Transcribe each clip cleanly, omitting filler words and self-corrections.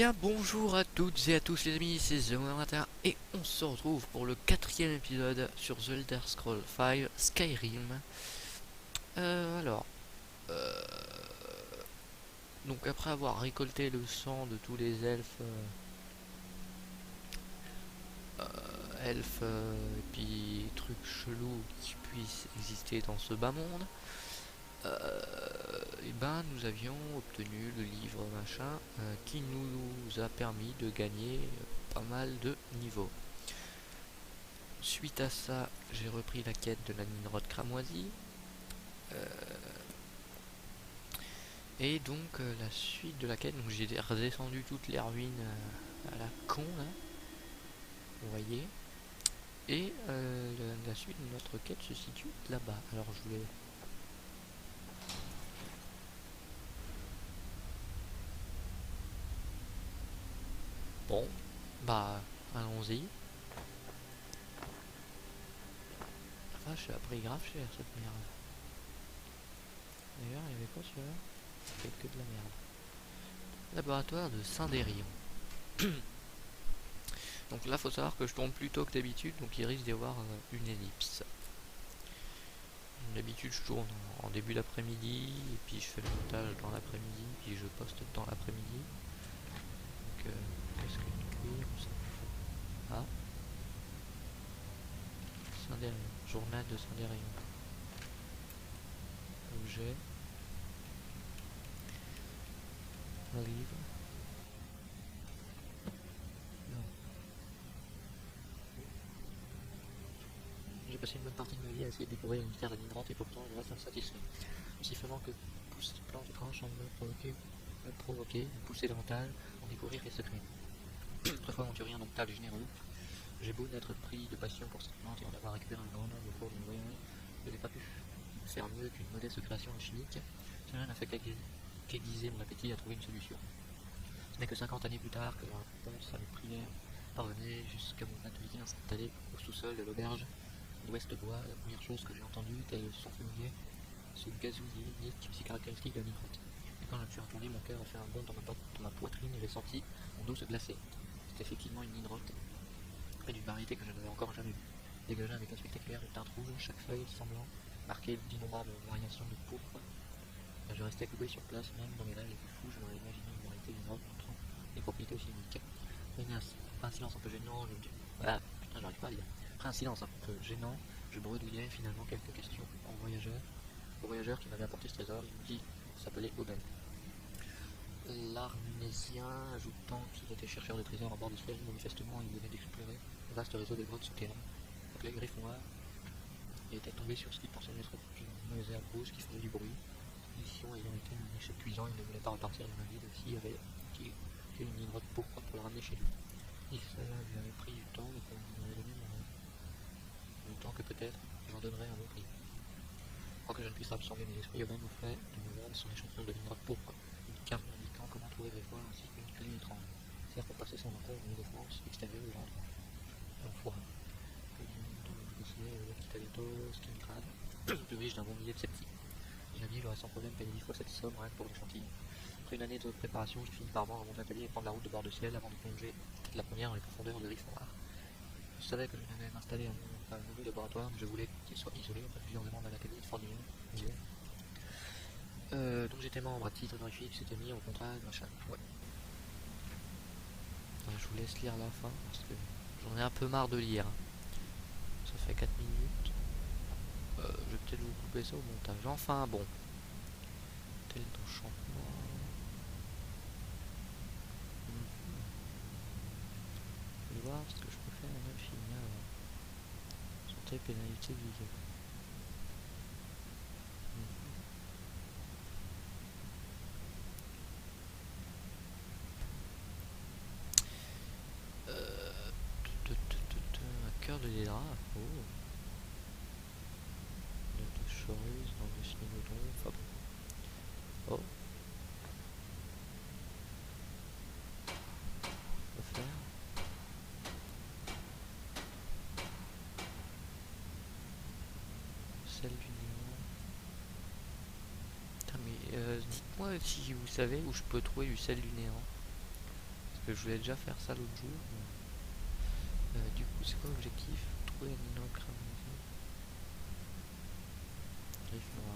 bien bonjour à toutes et à tous les amis, c'est TheMonomatin et on se retrouve pour le 4e épisode sur The Elder Scrolls V Skyrim. Alors, euh, donc après avoir récolté le sang de tous les elfes et puis trucs chelous qui puissent exister dans ce bas monde, et ben nous avions obtenu le livre machin qui nous a permis de gagner pas mal de niveaux. Suite à ça, j'ai repris la quête de la Ninrod cramoisie. Et donc la suite de la quête, donc j'ai redescendu toutes les ruines à la con là, vous voyez. Et la suite de notre quête se situe là-bas. Alors je voulais... Bon, bah allons-y. Ah, je suis appris grave cher cette merde. D'ailleurs, il y avait quoi celui-là? C'est que de la merde. Laboratoire de Saint-Dérion. Donc là, faut savoir que je tombe plus tôt que d'habitude, donc il risque d'y avoir une ellipse. D'habitude, je tourne en début d'après-midi, et puis je fais le montage dans l'après-midi, puis je poste dans l'après-midi. Donc, qu'est-ce que du cuir, on s'en fout. Ah, Saint-Dérion, journal de Saint-Dérion. Objet, un livre. Non. J'ai passé une bonne partie de ma vie à essayer de découvrir une terre dénigrante et pourtant je reste insatisfait. Aussi faisant que pousse cette plante étrange semble me provoquer, me pousser davantage, en découvrir les secrets. Autrefois aventurier indomptable et généreux, j'ai beau n'être pris de passion pour cette plante et en avoir récupéré un grand nombre au cours d'une voyage, je n'ai pas pu faire mieux qu'une modeste création chimique. Cela n'a fait qu'aiguiser mon appétit à trouver une solution. Ce n'est que 50 années plus tard que la réponse à mes prières parvenait jusqu'à mon atelier installé au sous-sol de l'auberge d'Ouest Bois. La première chose que j'ai entendue était le son familier, ce gazouillis unique si caractéristique de la nigrotte. Et quand je me suis retourné, mon cœur a fait un bond dans ma poitrine et j'ai senti mon dos se glacer. C'était effectivement une nigrotte, et d'une variété que je n'avais encore jamais vue. Dégageant avec un spectaculaire de teinte rouge, chaque feuille semblant marquée d'innombrables variations de pourpre. Je restais couché sur place, même dans mes rêves les plus fous, je m'aurais imaginé une variété nigrotte montrant des propriétés aussi uniques. Après un silence un peu gênant, voilà, putain, j'arrive pas à lire. Après un silence un peu gênant, je bredouillais finalement quelques questions au voyageur qui m'avait apporté ce trésor. Il me dit s'appelait Oben. L'Arnésien, ajoutant qu'il était chercheur de trésors à bord de Skyrim, manifestement il venait d'explorer un vaste réseau de grottes souterraines, appelé Griffonnoir, et était tombé sur ce qu'il pensait être une maison rouge qui faisait du bruit. Mission ayant été un échec cuisant, il ne voulait pas repartir dans la ville s'il avait une grotte pourpre pour le ramener chez lui. Et cela lui avait pris du temps, mais qu'on lui avait donné le temps que peut-être j'en donnerais un bon prix. Pour que je ne puisse absorber mes esprits, Oben offrait de me vendre son échantillon de grotte pourpre, une carte indiquant comment trouver des fois ainsi qu'une clé étrange. Certes, pour passer son entrée en défense extérieure de l'endroit. L'enfoiré. Que dont je décidais Kitageto, Skingrad, plus riche d'un bon millier de sceptiques. J'avais j'aurais sans problème payé 10 fois cette somme rien que pour l'échantillon. Après une année de préparation, je finis par vendre mon atelier et prendre la route de bord de ciel avant de plonger la première dans les profondeurs de Griffonnoir. Je savais que je devais m'installer à un nouveau laboratoire, mais je voulais qu'il soit isolé après plusieurs demandes à l'atelier de Fordillon. Donc j'étais membre à titre honorifique, c'était mis au contrat, machin. Ouais. Je vous laisse lire la fin parce que j'en ai un peu marre de lire. Ça fait 4 minutes. Je vais peut-être vous couper ça au montage. Enfin bon. Tel d'enchantement. Je vais voir ce que je peux faire en infini avant. Santé, pénalité, vigueur. Un cœur de Dédra. Oh. De Chorus dans le Snilodon. Enfin bon. Oh. On va faire. Celle du néant. Putain, mais dites-moi si vous savez où je peux trouver du sel du néant. Je voulais déjà faire ça l'autre jour. Du coup, c'est quoi l'objectif? Trouver un encre.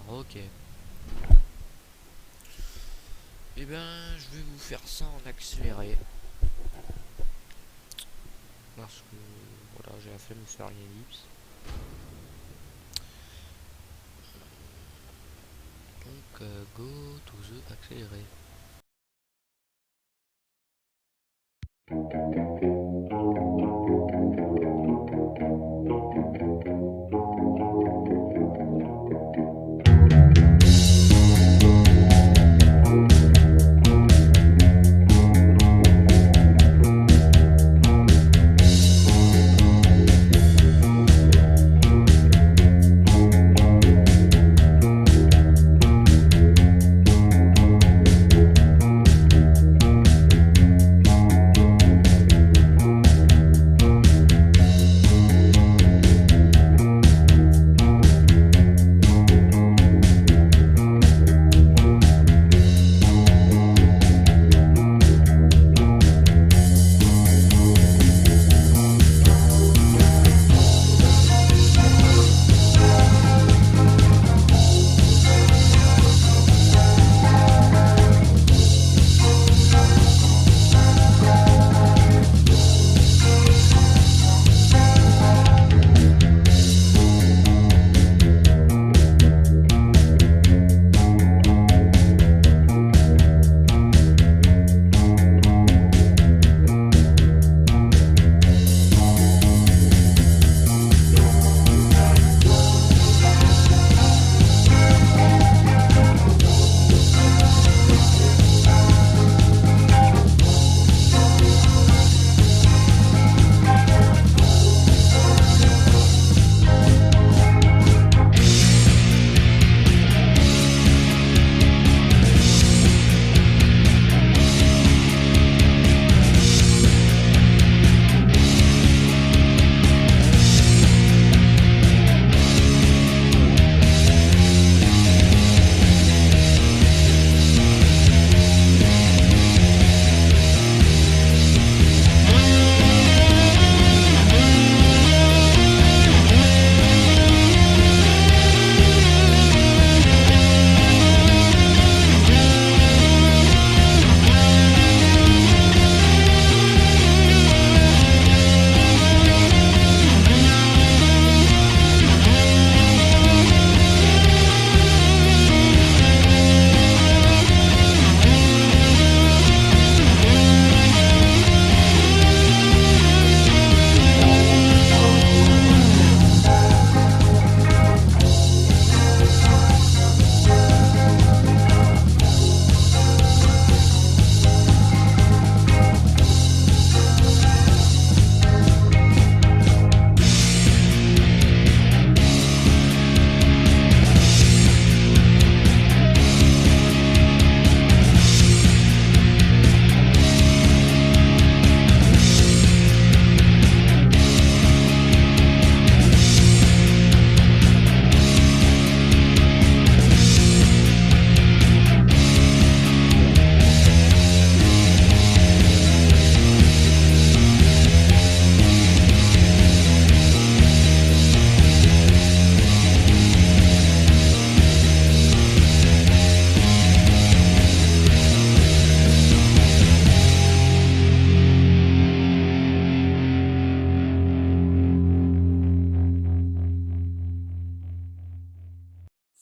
Ok. Et ben, je vais vous faire ça en accéléré. Parce que voilà, j'ai la flemme de faire l'ellipse. Donc, go to the accéléré.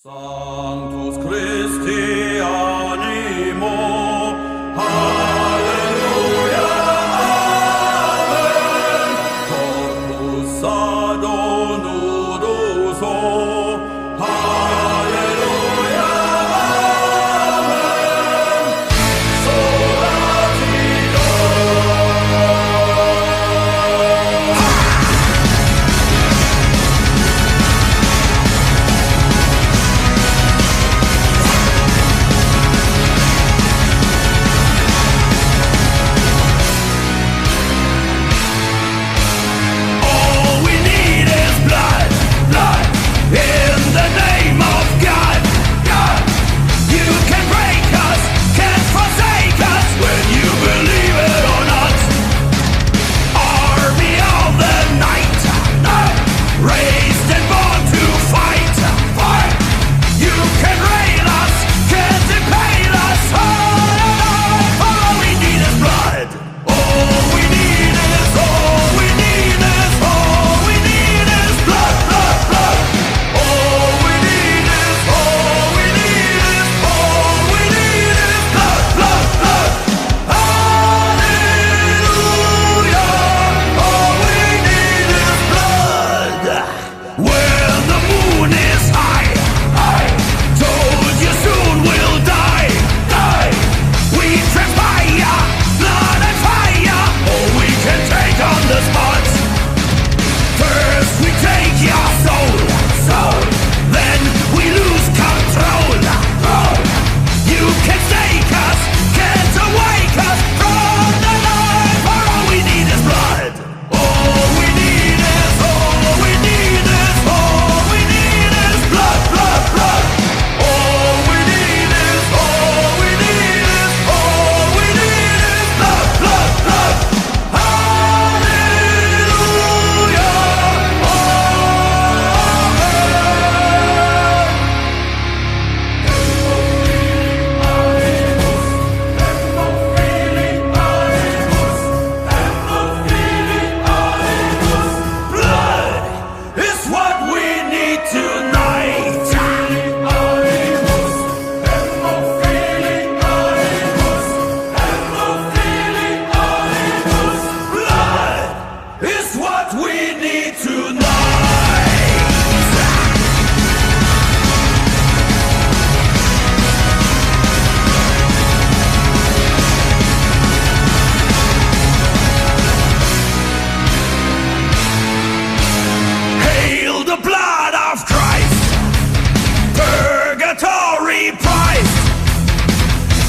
Sanctus Christi animo, Halleluja, Amen. Corpus adonurus Halleluja, Amen. Sola Deo. need tonight. Hail the blood of Christ, purgatory price,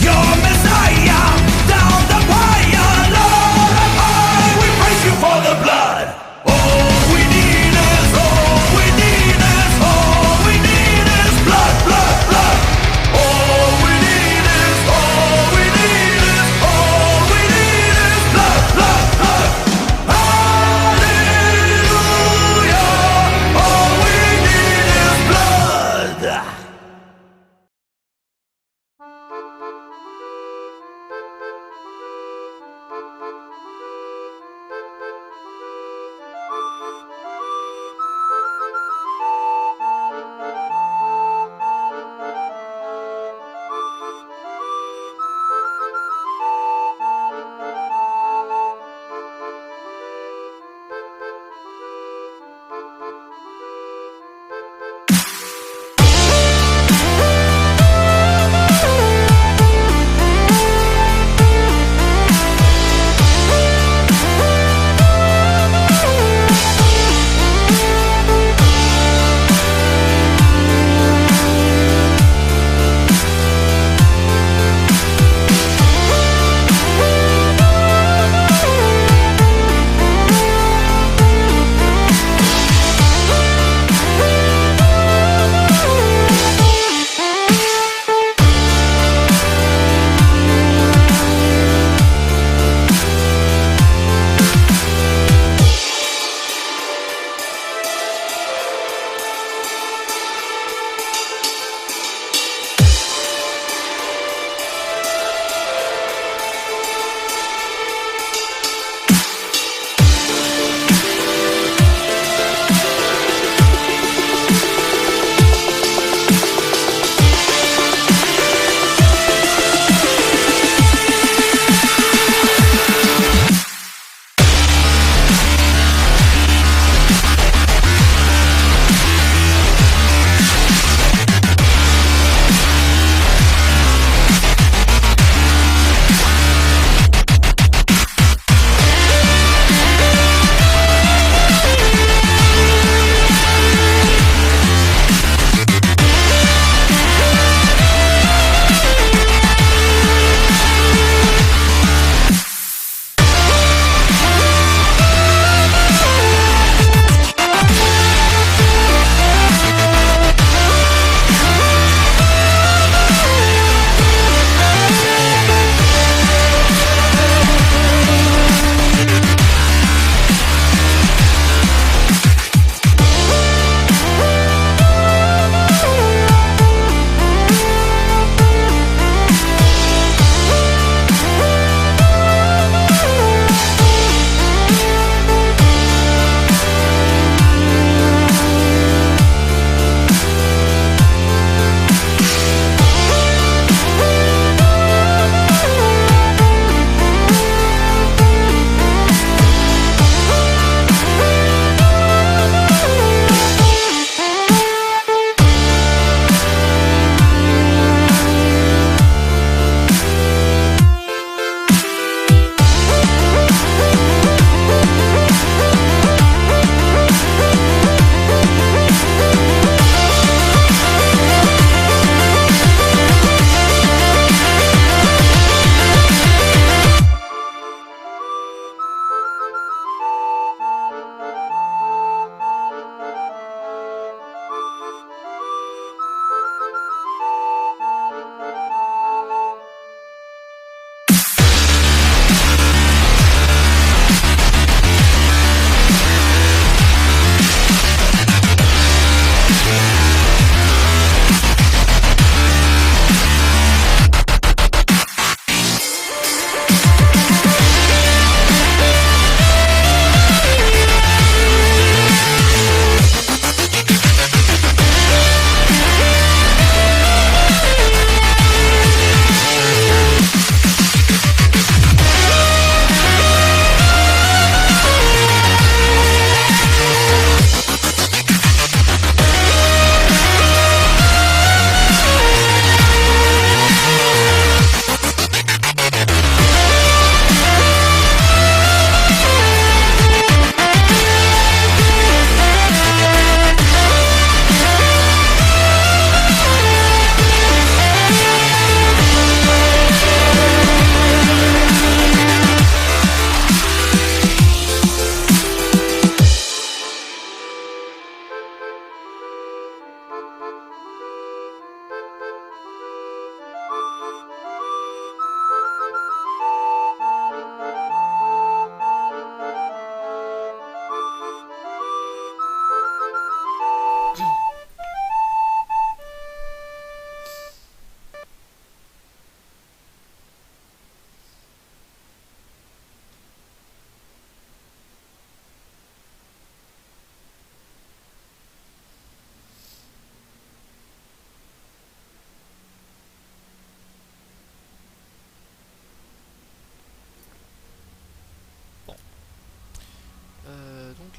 your Messiah, down the fire, Lord of high, we praise you for the blood. All we need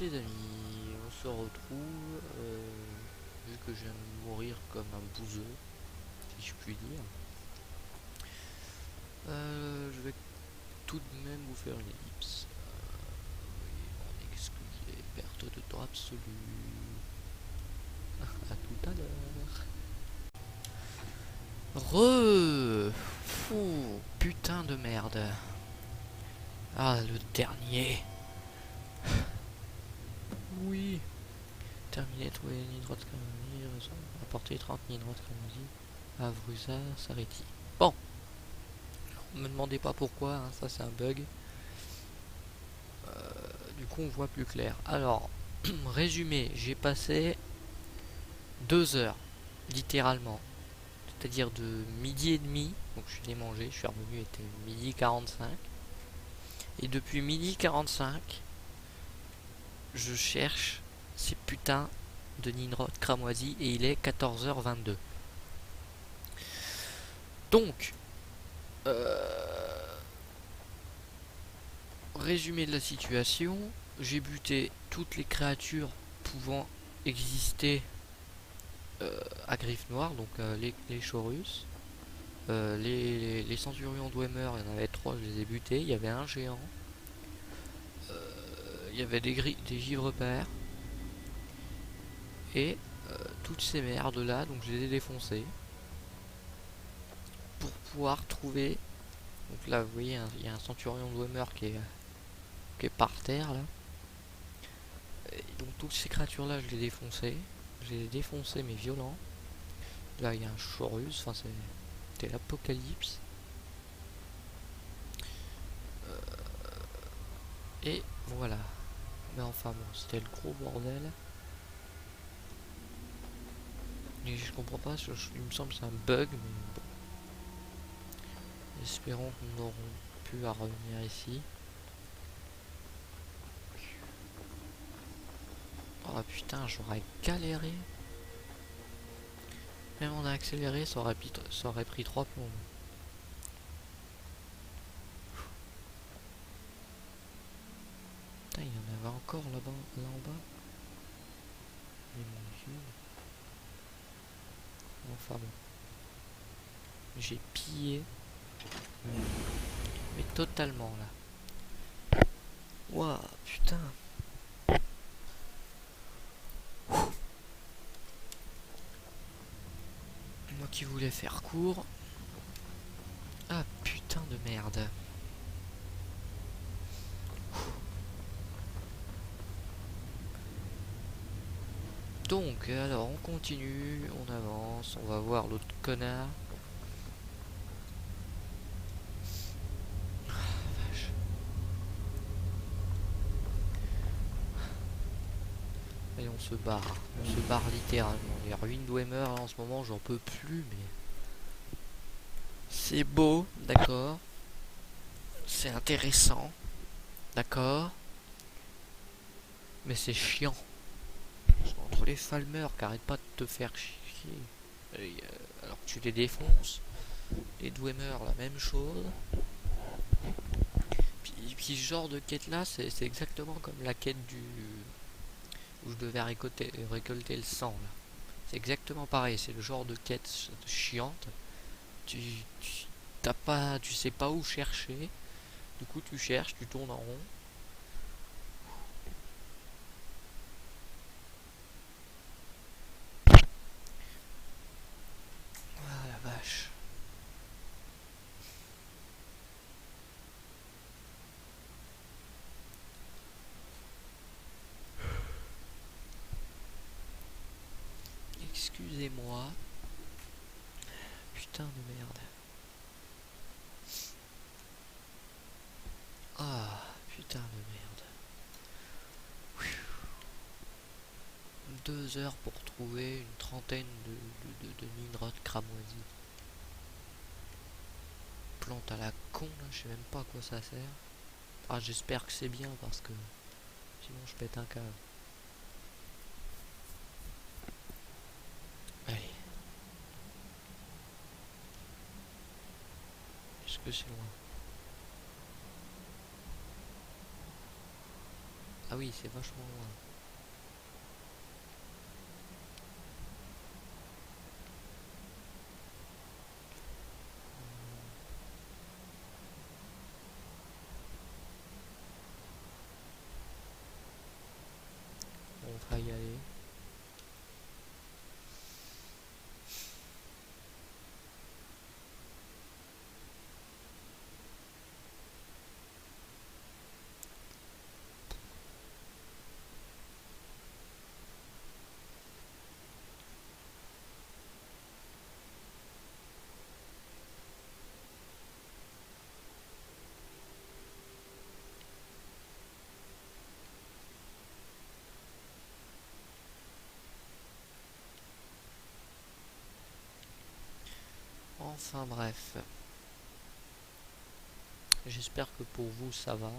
les amis, on se retrouve, vu que je viens de mourir comme un bouseux, si je puis dire. Je vais tout de même vous faire une ellipse. Oui, on exclut les pertes de temps absolues. À tout à l'heure. Fou, putain de merde. Ah, le dernier. Oui. Terminé, trouver l'hydrote cramoisi, apporter 30 hydrotes cramoisi à Vrusa, Sareti. Bon. Me demandez pas pourquoi, hein, ça c'est un bug. Du coup on voit plus clair. Alors, résumé, j'ai passé 2 heures, littéralement. C'est-à-dire de midi et demi, donc je suis allé manger, je suis revenu, il était midi 45. Et depuis midi 45, je cherche ces putains de Ninrod cramoisi et il est 14h22. Donc, résumé de la situation, j'ai buté toutes les créatures pouvant exister à griffe noire, donc les Chorus, les Centurions Dwemer, il y en avait 3, je les ai butés, il y avait un géant, il y avait des givre-pères, et toutes ces merdes là, donc je les ai défoncées, pour pouvoir trouver, donc là vous voyez, il y a un Centurion Dwemer qui est par terre là, et donc toutes ces créatures là je les ai défoncées, mais violent. Là il y a un Chorus, enfin c'était l'apocalypse. Et voilà. Mais enfin bon, c'était le gros bordel. Et je comprends pas, il me semble que c'est un bug, mais bon. Espérons que nous n'aurons plus à revenir ici. Oh putain, j'aurais galéré. Même en accéléré, ça aurait pris 3 plombs. Putain, il y en avait encore là-bas, là en bas. Mais mon dieu. Enfin bon. J'ai pillé. Mais totalement là. Ouah, putain. Moi qui voulais faire court. Ah putain de merde. Donc, alors on continue, on avance, on va voir l'autre connard. Ah, vache. Et on se barre littéralement. Les ruines d'Wemer en ce moment j'en peux plus, mais c'est beau, d'accord. C'est intéressant, d'accord. Mais c'est chiant. Entre les Falmer qui arrêtent pas de te faire chier, alors que tu les défonces. Les Dwemer, la même chose. Puis ce genre de quête là, c'est exactement comme la quête où je devais récolter le sang là. C'est exactement pareil, c'est le genre de quête chiante. Tu sais pas où chercher. Du coup tu cherches, tu tournes en rond. Ah la vache. Excusez-moi. Putain de merde. Ah, putain de merde. 2 heures pour trouver une trentaine de Ninrod cramoisi. Plante à la con, là, je sais même pas à quoi ça sert. Ah, j'espère que c'est bien parce que sinon je pète un câble. Allez. Est-ce que c'est loin? Ah oui, c'est vachement loin. On va y aller. Enfin bref. J'espère que pour vous ça va.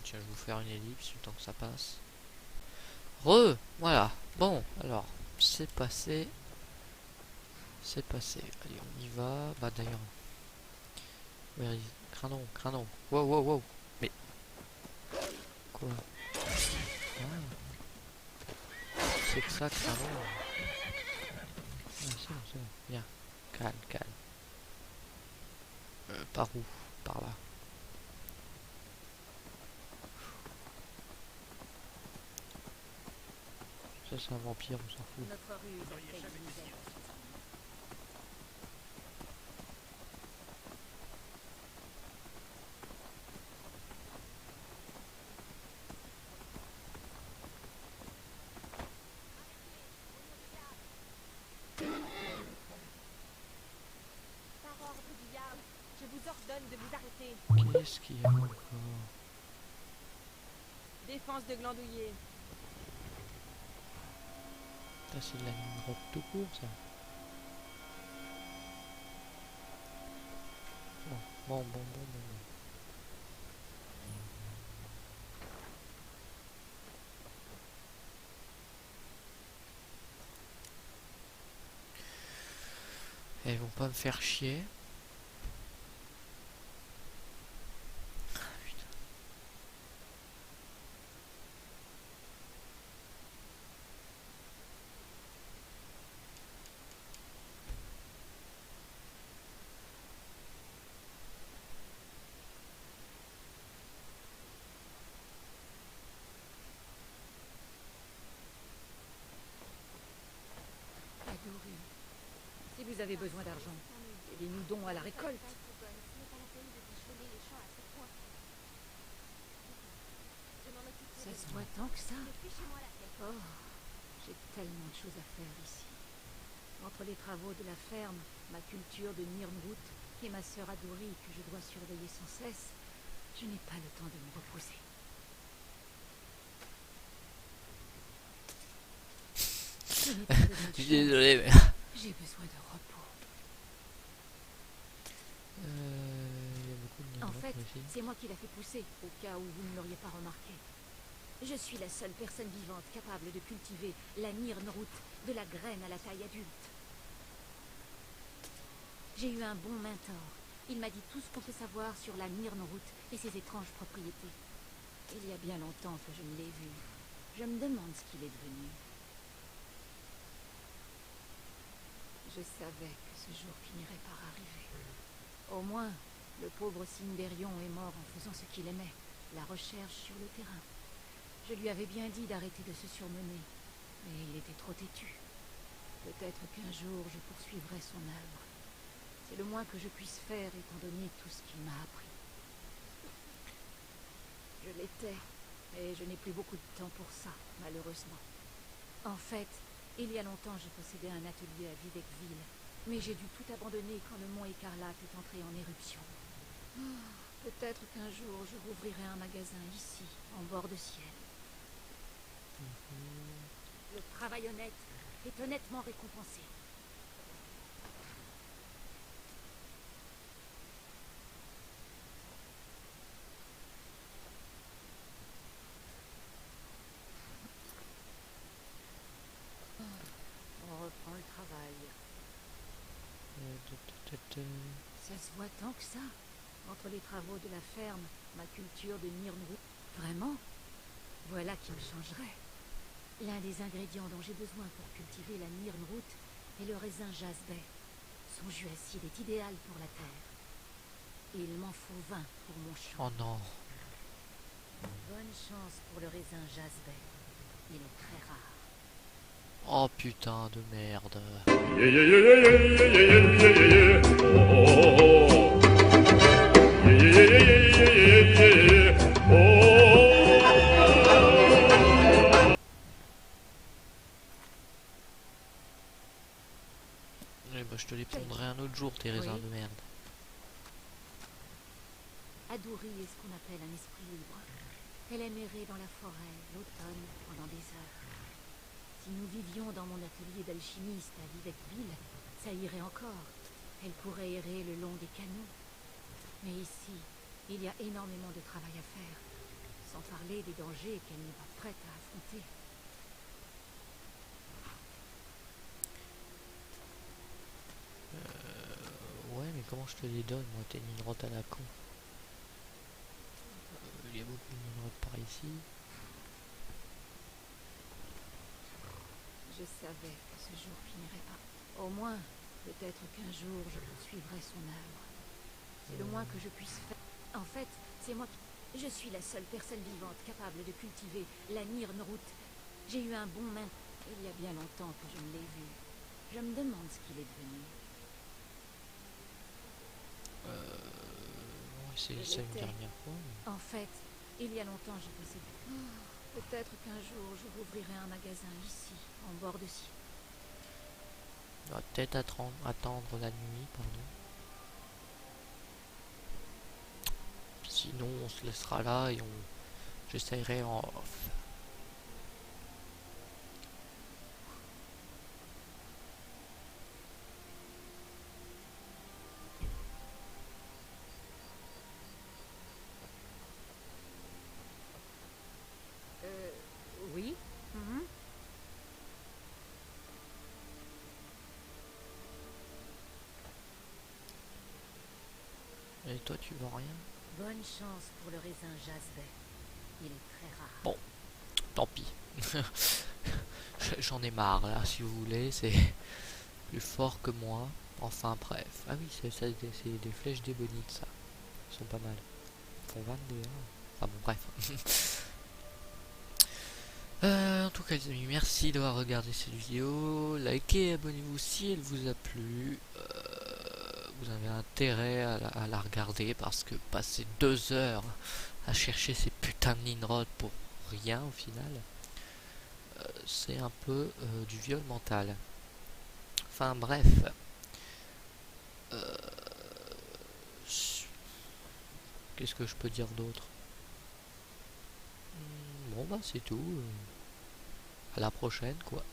Tiens, je vais vous faire une ellipse le temps que ça passe. Voilà. Bon, alors, c'est passé. C'est passé. Allez, on y va. Bah d'ailleurs. Ouais, Cranon. Wow. Mais. Quoi? Ah, c'est que ça, Cranon. Ah, c'est bon. Bien. Calme. Par où? Par là. Ça, c'est un vampire, on s'en fout. Notre ruse a fait une misère. Par ordre du diable, je vous ordonne de vous arrêter. Qu'est-ce qu'il y a encore? Défense de Glandouiller. Ça, c'est de la ligne droite tout court, ça. Bon. Elles vont pas me faire chier. Ah, putain. Adoré. Si vous avez besoin d'argent, aidez-nous donc à la récolte. Ça se voit tant que ça. Oh, j'ai tellement de choses à faire ici. Entre les travaux de la ferme, ma culture de Nirnroot et ma sœur Adori que je dois surveiller sans cesse, je n'ai pas le temps de me reposer. Je n'ai pas besoin de Je suis chance. désolé, mais. J'ai besoin de repos. Il y a beaucoup de lignes En droites, fait, ici. c'est moi qui l'a fait pousser, au cas où vous ne l'auriez pas remarqué. Je suis la seule personne vivante capable de cultiver la Nirnroot, de la graine à la taille adulte. J'ai eu un bon mentor. Il m'a dit tout ce qu'on peut savoir sur la Nirnroot et ses étranges propriétés. Il y a bien longtemps que je ne l'ai vu. Je me demande ce qu'il est devenu. Je savais que ce jour finirait par arriver. Au moins, le pauvre Cindérion est mort en faisant ce qu'il aimait, la recherche sur le terrain. Je lui avais bien dit d'arrêter de se surmener, mais il était trop têtu. Peut-être qu'un jour je poursuivrai son œuvre. C'est le moins que je puisse faire étant donné tout ce qu'il m'a appris. Je l'étais, et je n'ai plus beaucoup de temps pour ça, malheureusement. En fait, il y a longtemps je possédais un atelier à Vivecville, mais j'ai dû tout abandonner quand le mont Écarlate est entré en éruption. Peut-être qu'un jour je rouvrirai un magasin ici, en bord de ciel. Le travail honnête est honnêtement récompensé. On reprend le travail. Ça se voit tant que ça. Entre les travaux de la ferme, ma culture de Nirnroot. Vraiment? Voilà qui me changerait. L'un des ingrédients dont j'ai besoin pour cultiver la Nirnroot est le raisin jasbay. Son jus acide est idéal pour la terre. Et il m'en faut 20 pour mon champ. Oh non. Bonne chance pour le raisin jasbay. Il est très rare. Oh putain de merde. Yeah, yeah, yeah, yeah, yeah, yeah, yeah, yeah, yeah. Oh, oh, oh. Yeah, yeah, yeah, yeah, yeah, yeah, yeah. Oh. Eh ben, je te les prendrai un autre jour, tes raisins Oui. de merde. Adouri est ce qu'on appelle un esprit libre. Elle aime errer dans la forêt, l'automne, pendant des heures. Si nous vivions dans mon atelier d'alchimiste à Vivectville, ça irait encore. Elle pourrait errer le long des canaux. Mais ici, il y a énormément de travail à faire, sans parler des dangers qu'elle n'est pas prête à affronter. Ouais, mais comment je te les donne, moi, tes Nirnroot à la con? Il y a beaucoup de Nirnroot par ici. Je savais que ce jour finirait pas. Au moins, peut-être qu'un jour je poursuivrai son œuvre. C'est le moins que je puisse faire. En fait, c'est moi qui... Je suis la seule personne vivante capable de cultiver la Nirnroot. J'ai eu un bon main. Il y a bien longtemps que je ne l'ai vu. Je me demande ce qu'il est devenu. Ouais, c'est ça une l'étais. dernière fois. Mais... En fait, il y a longtemps j'ai passé... Peut-être qu'un jour je rouvrirai un magasin ici, en bord de ciel. On va peut-être attendre la nuit, pardon. Sinon, on se laissera là et j'essayerai en off. Oui. Et toi, tu vois rien? Bonne chance pour le raisin jasbay. Il est très rare. Tant pis. J'en ai marre là, si vous voulez, c'est plus fort que moi. Enfin bref. Ah oui, c'est des flèches d'ébonite, ça. Elles sont pas mal. Elles font 22 hein. Enfin bon, bref. En tout cas les amis, merci d'avoir regardé cette vidéo. Likez et abonnez-vous si elle vous a plu. Vous avez intérêt à la regarder parce que passer 2 heures à chercher ces putains de Nirnroot pour rien au final, c'est un peu du viol mental. Enfin bref. Qu'est-ce que je peux dire d'autre? Bon bah c'est tout. À la prochaine quoi.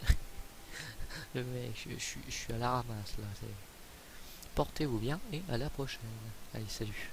Le mec, je suis à la ramasse là. Portez-vous bien et à la prochaine. Allez, salut.